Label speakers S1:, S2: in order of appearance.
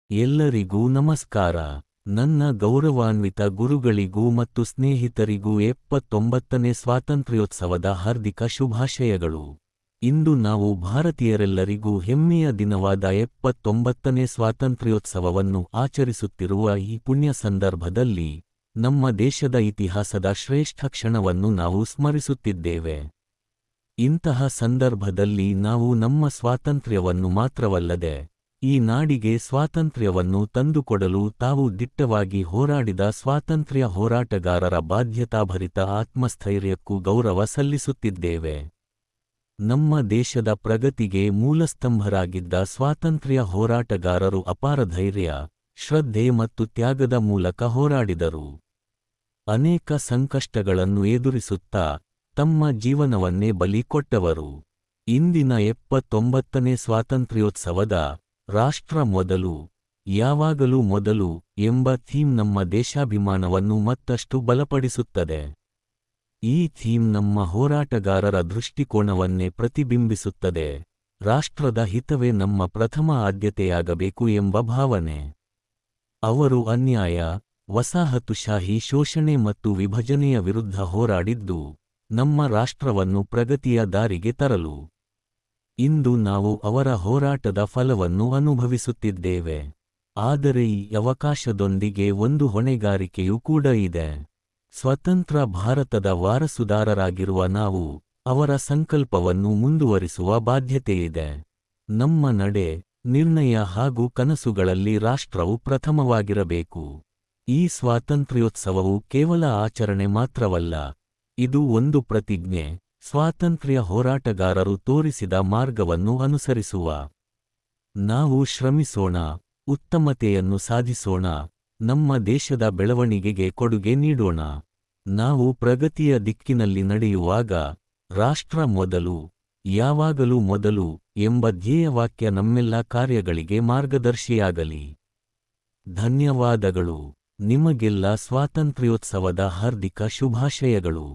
S1: ಎಲ್ಲರಿಗೂ ನಮಸ್ಕಾರ. ನನ್ನ ಗೌರವಾನ್ವಿತ ಗುರುಗಳಿಗೂ ಮತ್ತು ಸ್ನೇಹಿತರಿಗೂ 79ನೇ ಸ್ವಾತಂತ್ರ್ಯೋತ್ಸವದ ಹಾರ್ದಿಕ ಶುಭಾಶಯಗಳು. ಇಂದು ನಾವು ಭಾರತೀಯರೆಲ್ಲರಿಗೂ ಹೆಮ್ಮೆಯ ದಿನವಾದ 79ನೇ ಸ್ವಾತಂತ್ರ್ಯೋತ್ಸವವನ್ನು ಆಚರಿಸುತ್ತಿರುವ ಈ ಪುಣ್ಯ ಸಂದರ್ಭದಲ್ಲಿ ನಮ್ಮ ದೇಶದ ಇತಿಹಾಸದ ಶ್ರೇಷ್ಠ ಕ್ಷಣವನ್ನು ನಾವು ಸ್ಮರಿಸುತ್ತಿದ್ದೇವೆ. ಇಂತಹ ಸಂದರ್ಭದಲ್ಲಿ ನಾವು ನಮ್ಮ ಸ್ವಾತಂತ್ರ್ಯವನ್ನು ಮಾತ್ರವಲ್ಲದೆ ಈ ನಾಡಿಗೆ ಸ್ವಾತಂತ್ರ್ಯವನ್ನು ತಂದುಕೊಡಲು ತಾವು ದಿಟ್ಟವಾಗಿ ಹೋರಾಡಿದ ಸ್ವಾತಂತ್ರ್ಯ ಹೋರಾಟಗಾರರ ಬಾಧ್ಯತಾಭರಿತ ಆತ್ಮಸ್ಥೈರ್ಯಕ್ಕೂ ಗೌರವ ಸಲ್ಲಿಸುತ್ತಿದ್ದೇವೆ. ನಮ್ಮ ದೇಶದ ಪ್ರಗತಿಗೆ ಮೂಲಸ್ತಂಭರಾಗಿದ್ದ ಸ್ವಾತಂತ್ರ್ಯ ಹೋರಾಟಗಾರರು ಅಪಾರ ಧೈರ್ಯ, ಶ್ರದ್ಧೆ ಮತ್ತು ತ್ಯಾಗದ ಮೂಲಕ ಹೋರಾಡಿದರು. ಅನೇಕ ಸಂಕಷ್ಟಗಳನ್ನು ಎದುರಿಸುತ್ತಾ ತಮ್ಮ ಜೀವನವನ್ನೇ ಬಲಿ ಕೊಟ್ಟವರು. ಇಂದಿನ 79ನೇ ಸ್ವಾತಂತ್ರ್ಯೋತ್ಸವದ ರಾಷ್ಟ್ರ ಮೊದಲು, ಯಾವಾಗಲೂ ಮೊದಲು ಎಂಬ ಥೀಮ್ ನಮ್ಮ ದೇಶಾಭಿಮಾನವನ್ನು ಮತ್ತಷ್ಟು ಬಲಪಡಿಸುತ್ತದೆ. ಈ ಥೀಮ್ ನಮ್ಮ ಹೋರಾಟಗಾರರ ದೃಷ್ಟಿಕೋನವನ್ನೇ ಪ್ರತಿಬಿಂಬಿಸುತ್ತದೆ. ರಾಷ್ಟ್ರದ ಹಿತವೇ ನಮ್ಮ ಪ್ರಥಮ ಆದ್ಯತೆಯಾಗಬೇಕು ಎಂಬ ಭಾವನೆ. ಅವರು ಅನ್ಯಾಯ, ವಸಾಹತುಶಾಹಿ ಶೋಷಣೆ ಮತ್ತು ವಿಭಜನೆಯ ವಿರುದ್ಧ ಹೋರಾಡಿದ್ದು ನಮ್ಮ ರಾಷ್ಟ್ರವನ್ನು ಪ್ರಗತಿಯ ದಾರಿಗೆ ತರಲು. ಇಂದು ನಾವು ಅವರ ಹೋರಾಟದ ಫಲವನ್ನು ಅನುಭವಿಸುತ್ತಿದ್ದೇವೆ. ಆದರೆ ಈ ಅವಕಾಶದೊಂದಿಗೆ ಒಂದು ಹೊಣೆಗಾರಿಕೆಯೂ ಕೂಡ ಇದೆ. ಸ್ವತಂತ್ರ ಭಾರತದ ವಾರಸುದಾರರಾಗಿರುವ ನಾವು ಅವರ ಸಂಕಲ್ಪವನ್ನು ಮುಂದುವರಿಸುವ ಬಾಧ್ಯತೆಯಿದೆ. ನಮ್ಮ ನಡೆ, ನಿರ್ಣಯ ಹಾಗೂ ಕನಸುಗಳಲ್ಲಿ ರಾಷ್ಟ್ರವು ಪ್ರಥಮವಾಗಿರಬೇಕು. ಈ ಸ್ವಾತಂತ್ರ್ಯೋತ್ಸವವು ಕೇವಲ ಆಚರಣೆ ಮಾತ್ರವಲ್ಲ, ಇದು ಒಂದು ಪ್ರತಿಜ್ಞೆ, ಸ್ವಾತಂತ್ರ್ಯ ಹೋರಾಟಗಾರರು ತೋರಿಸಿದ ಮಾರ್ಗವನ್ನು ಅನುಸರಿಸುವ. ನಾವು ಶ್ರಮಿಸೋಣ, ಉತ್ತಮತೆಯನ್ನು ಸಾಧಿಸೋಣ, ನಮ್ಮ ದೇಶದ ಬೆಳವಣಿಗೆಗೆ ಕೊಡುಗೆ ನೀಡೋಣ. ನಾವು ಪ್ರಗತಿಯ ದಿಕ್ಕಿನಲ್ಲಿ ನಡೆಯುವಾಗ ರಾಷ್ಟ್ರ ಮೊದಲು, ಯಾವಾಗಲೂ ಮೊದಲು ಎಂಬ ಧ್ಯೇಯವಾಕ್ಯ ನಮ್ಮೆಲ್ಲ ಕಾರ್ಯಗಳಿಗೆ ಮಾರ್ಗದರ್ಶಿಯಾಗಲಿ. ಧನ್ಯವಾದಗಳು. ನಿಮಗೆಲ್ಲ ಸ್ವಾತಂತ್ರ್ಯೋತ್ಸವದ ಹಾರ್ದಿಕ ಶುಭಾಶಯಗಳು.